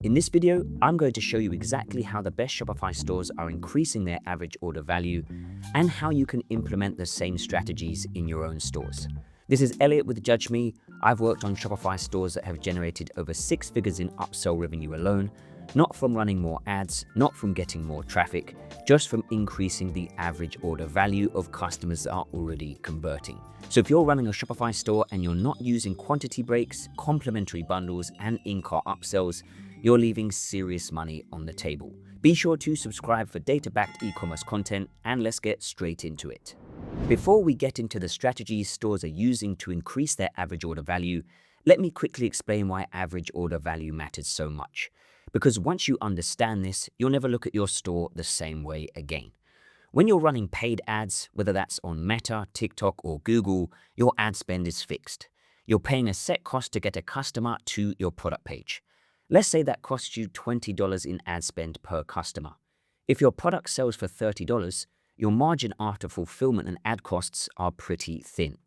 In this video, I'm going to show you exactly how the best Shopify stores are increasing their average order value and how you can implement the same strategies in your own stores. This is Elliot with Judge.me. I've worked on Shopify stores that have generated over 6 figures in upsell revenue alone, not from running more ads, not from getting more traffic, just from increasing the average order value of customers that are already converting. So if you're running a Shopify store and you're not using quantity breaks, complementary bundles, and in-cart upsells, you're leaving serious money on the table. Be sure to subscribe for data-backed e-commerce content, and let's get straight into it. Before we get into the strategies stores are using to increase their average order value, let me quickly explain why average order value matters so much. Because once you understand this, you'll never look at your store the same way again. When you're running paid ads, whether that's on Meta, TikTok, or Google, your ad spend is fixed. You're paying a set cost to get a customer to your product page. Let's say that costs you $20 in ad spend per customer. If your product sells for $30, your margin after fulfillment and ad costs are pretty thin.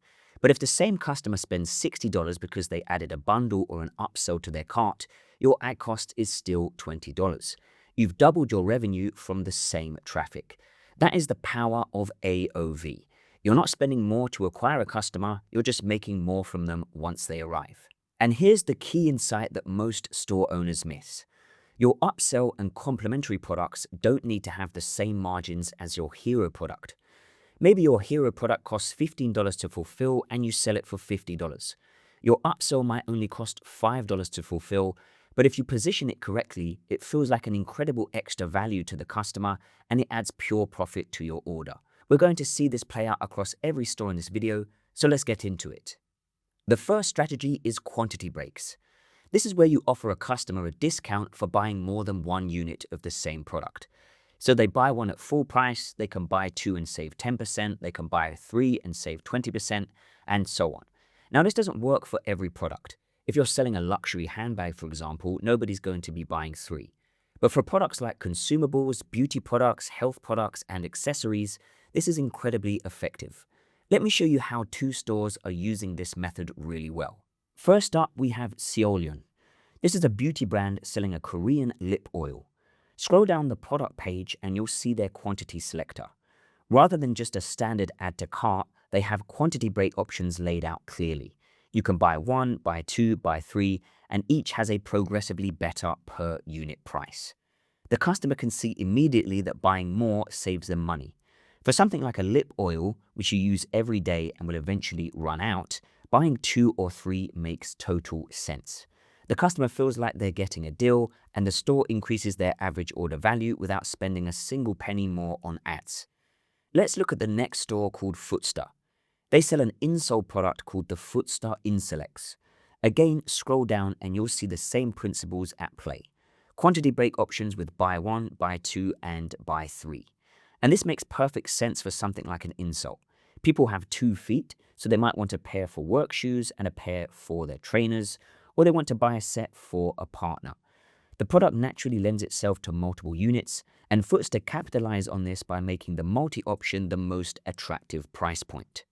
But if the same customer spends $60 because they added a bundle or an upsell to their cart, your ad cost is still $20. You've doubled your revenue from the same traffic. That is the power of AOV. You're not spending more to acquire a customer, you're just making more from them once they arrive. And here's the key insight that most store owners miss. Your upsell and complementary products don't need to have the same margins as your hero product. Maybe your hero product costs $15 to fulfill and you sell it for $50. Your upsell might only cost $5 to fulfill, but if you position it correctly, it feels like an incredible extra value to the customer and it adds pure profit to your order. We're going to see this play out across every store in this video, so let's get into it. The first strategy is quantity breaks. This is where you offer a customer a discount for buying more than one unit of the same product. So they buy one at full price, they can buy two and save 10%, they can buy three and save 20%, and so on. Now, this doesn't work for every product. If you're selling a luxury handbag, for example, nobody's going to be buying three. But for products like consumables, beauty products, health products, and accessories, this is incredibly effective. Let me show you how two stores are using this method really well. First up, we have Seolyun. This is a beauty brand selling a Korean lip oil. Scroll down the product page and you'll see their quantity selector. Rather than just a standard add to cart, they have quantity break options laid out clearly. You can buy one, buy two, buy three, and each has a progressively better per unit price. The customer can see immediately that buying more saves them money. For something like a lip oil, which you use every day and will eventually run out, buying two or three makes total sense. The customer feels like they're getting a deal, and the store increases their average order value without spending a single penny more on ads. Let's look at the next store called Footstr. They sell an insole product called the Footstr Insoles. Again, scroll down and you'll see the same principles at play. Quantity break options with buy one, buy two, and buy three. And this makes perfect sense for something like an insole. People have 2 feet, so they might want a pair for work shoes and a pair for their trainers, or they want to buy a set for a partner. The product naturally lends itself to multiple units, and Footstr capitalize on this by making the multi-option the most attractive price point.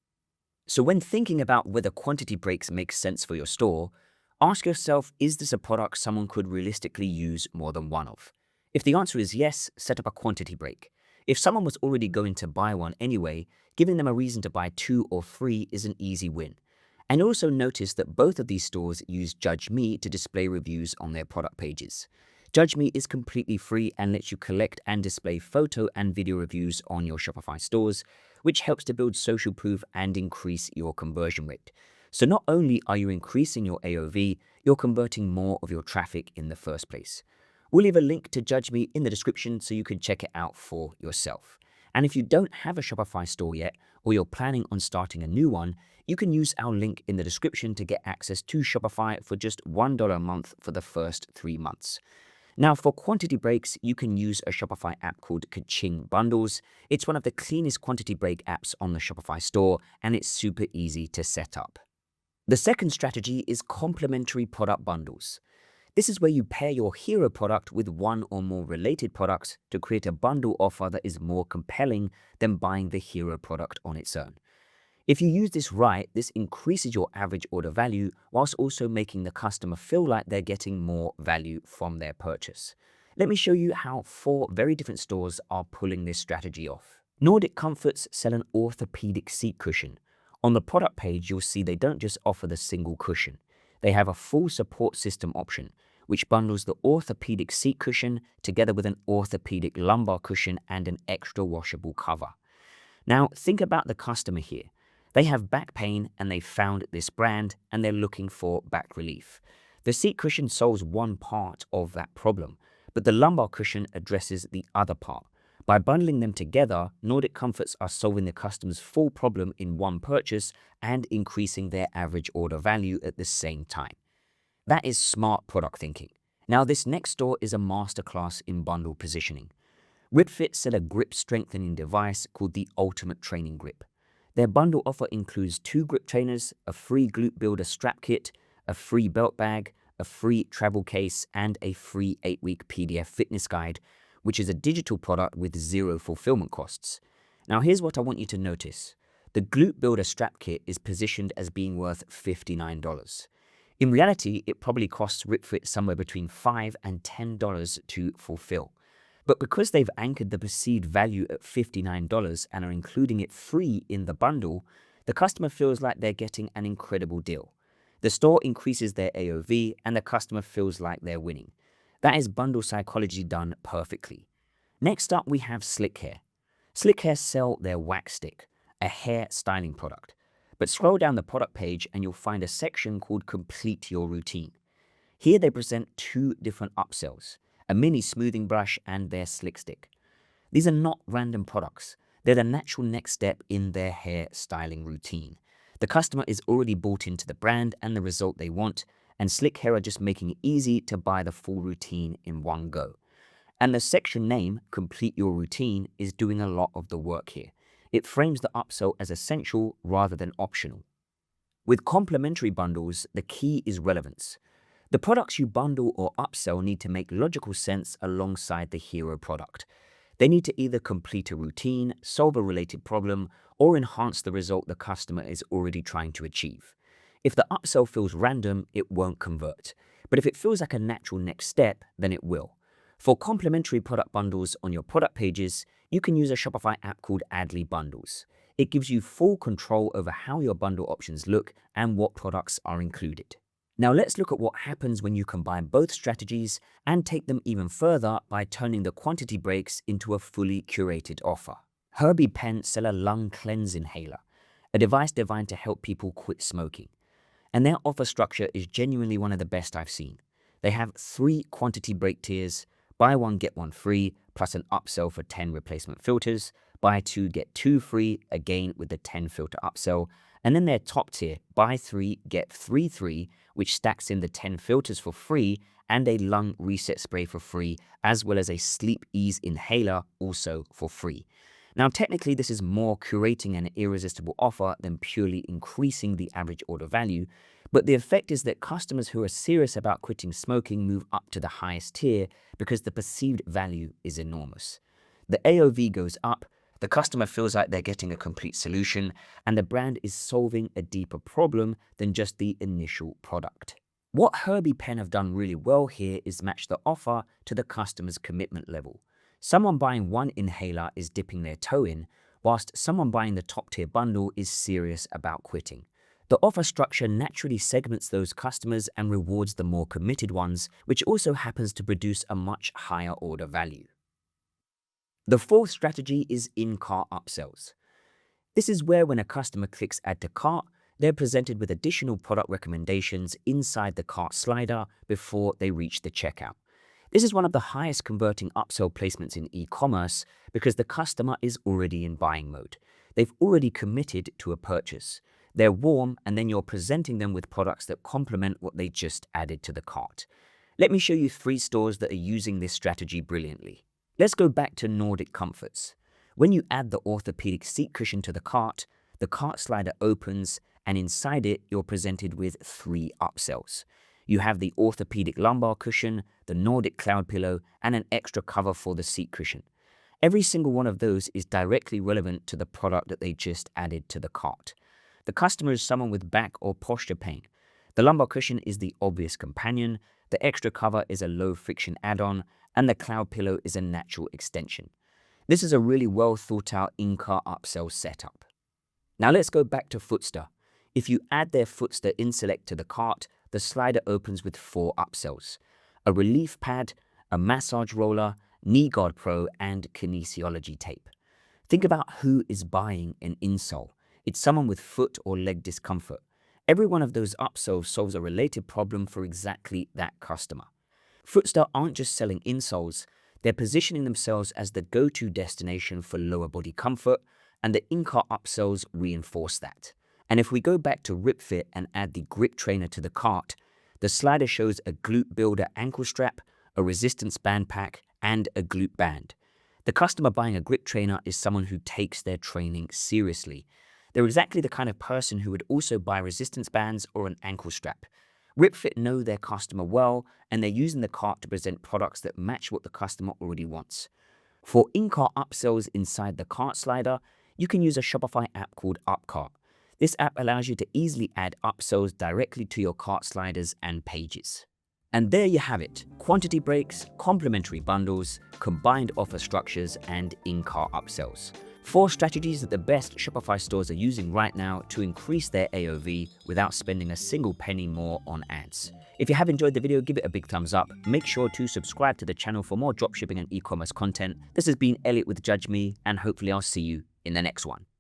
So when thinking about whether quantity breaks make sense for your store, ask yourself, is this a product someone could realistically use more than one of? If the answer is yes, set up a quantity break. If someone was already going to buy one anyway, giving them a reason to buy 2 or 3 is an easy win. And also notice that both of these stores use Judge.me to display reviews on their product pages. Judge.me is completely free and lets you collect and display photo and video reviews on your Shopify stores, which helps to build social proof and increase your conversion rate. So not only are you increasing your AOV, you're converting more of your traffic in the first place. We'll leave a link to Judge.me in the description so you can check it out for yourself. And if you don't have a Shopify store yet, or you're planning on starting a new one, you can use our link in the description to get access to Shopify for just $1 a month for the first 3 months. Now, for quantity breaks, you can use a Shopify app called Kaching Bundles. It's one of the cleanest quantity break apps on the Shopify store, and it's super easy to set up. The second strategy is complementary product bundles. This is where you pair your hero product with one or more related products to create a bundle offer that is more compelling than buying the hero product on its own. If you use this right, this increases your average order value whilst also making the customer feel like they're getting more value from their purchase. Let me show you how 4 very different stores are pulling this strategy off. Nordic Comforts sell an orthopedic seat cushion. On the product page, you'll see they don't just offer the single cushion. They have a full support system option, which bundles the orthopedic seat cushion together with an orthopedic lumbar cushion and an extra washable cover. Now, think about the customer here. They have back pain and they found this brand and they're looking for back relief. The seat cushion solves one part of that problem, but the lumbar cushion addresses the other part. By bundling them together, Nordic Comforts are solving the customer's full problem in one purchase and increasing their average order value at the same time. That is smart product thinking. Now, this next store is a masterclass in bundle positioning. Rypt sell a grip strengthening device called the Ultimate Training Grip. Their bundle offer includes 2 grip trainers, a free glute builder strap kit, a free belt bag, a free travel case, and a free 8-week PDF fitness guide, which is a digital product with 0 fulfillment costs. Now, here's what I want you to notice. The glute builder strap kit is positioned as being worth $59. In reality, it probably costs Rypt somewhere between $5 and $10 to fulfill. But because they've anchored the perceived value at $59 and are including it free in the bundle, the customer feels like they're getting an incredible deal. The store increases their AOV and the customer feels like they're winning. That is bundle psychology done perfectly. Next up, we have Slickhair. Slickhair sell their wax stick, a hair styling product. But scroll down the product page and you'll find a section called Complete Your Routine. Here they present 2 different upsells, a mini smoothing brush and their slick stick. These are not random products. They're the natural next step in their hair styling routine. The customer is already bought into the brand and the result they want, and Slickhair are just making it easy to buy the full routine in one go. And the section name, Complete Your Routine, is doing a lot of the work here. It frames the upsell as essential rather than optional. With complementary bundles, the key is relevance. The products you bundle or upsell need to make logical sense alongside the hero product. They need to either complete a routine, solve a related problem, or enhance the result the customer is already trying to achieve. If the upsell feels random, it won't convert. But if it feels like a natural next step, then it will. For complementary product bundles on your product pages, you can use a Shopify app called Adly Bundles. It gives you full control over how your bundle options look and what products are included. Now let's look at what happens when you combine both strategies and take them even further by turning the quantity breaks into a fully curated offer. Herby pen sell a lung cleanse inhaler, a device designed to help people quit smoking. And their offer structure is genuinely one of the best I've seen. They have 3 quantity break tiers, buy 1 get 1 free, plus an upsell for 10 replacement filters, buy 2 get 2 free, again with the 10 filter upsell, and then their top tier, buy 3 get 3 free, which stacks in the 10 filters for free and a lung reset spray for free, as well as a sleep ease inhaler also for free. Now technically this is more curating an irresistible offer than purely increasing the average order value, but the effect is that customers who are serious about quitting smoking move up to the highest tier because the perceived value is enormous. The AOV goes up, the customer feels like they're getting a complete solution, and the brand is solving a deeper problem than just the initial product. What Herby Pen have done really well here is match the offer to the customer's commitment level. Someone buying 1 inhaler is dipping their toe in, whilst someone buying the top tier bundle is serious about quitting. The offer structure naturally segments those customers and rewards the more committed ones, which also happens to produce a much higher order value. The 4th strategy is in-cart upsells. This is where when a customer clicks Add to Cart, they're presented with additional product recommendations inside the cart slider before they reach the checkout. This is one of the highest converting upsell placements in e-commerce because the customer is already in buying mode. They've already committed to a purchase. They're warm, and then you're presenting them with products that complement what they just added to the cart. Let me show you 3 stores that are using this strategy brilliantly. Let's go back to Nordic Comforts. When you add the orthopedic seat cushion to the cart slider opens, and inside it, you're presented with 3 upsells. You have the orthopedic lumbar cushion, the Nordic cloud pillow, and an extra cover for the seat cushion. Every single one of those is directly relevant to the product that they just added to the cart. The customer is someone with back or posture pain. The lumbar cushion is the obvious companion, the extra cover is a low-friction add-on, and the cloud pillow is a natural extension. This is a really well thought out in-car upsell setup. Now let's go back to Footstr. If you add their Footstr InSelect to the cart, the slider opens with 4 upsells: a relief pad, a massage roller, knee guard pro, and kinesiology tape. Think about who is buying an insole. It's someone with foot or leg discomfort. Every one of those upsells solves a related problem for exactly that customer. Footstr aren't just selling insoles, they're positioning themselves as the go-to destination for lower body comfort, and the in-car upsells reinforce that. And if we go back to Rypt and add the grip trainer to the cart, the slider shows a glute builder ankle strap, a resistance band pack, and a glute band. The customer buying a grip trainer is someone who takes their training seriously. They're exactly the kind of person who would also buy resistance bands or an ankle strap. Rypt know their customer well, and they're using the cart to present products that match what the customer already wants. For in-car upsells inside the cart slider, you can use a Shopify app called Upcart. This app allows you to easily add upsells directly to your cart sliders and pages. And there you have it: quantity breaks, complementary bundles, combined offer structures, and in-car upsells. 4 strategies that the best Shopify stores are using right now to increase their AOV without spending a single penny more on ads. If you have enjoyed the video, give it a big thumbs up. Make sure to subscribe to the channel for more dropshipping and e-commerce content. This has been Elliot with Judge.me, and hopefully I'll see you in the next one.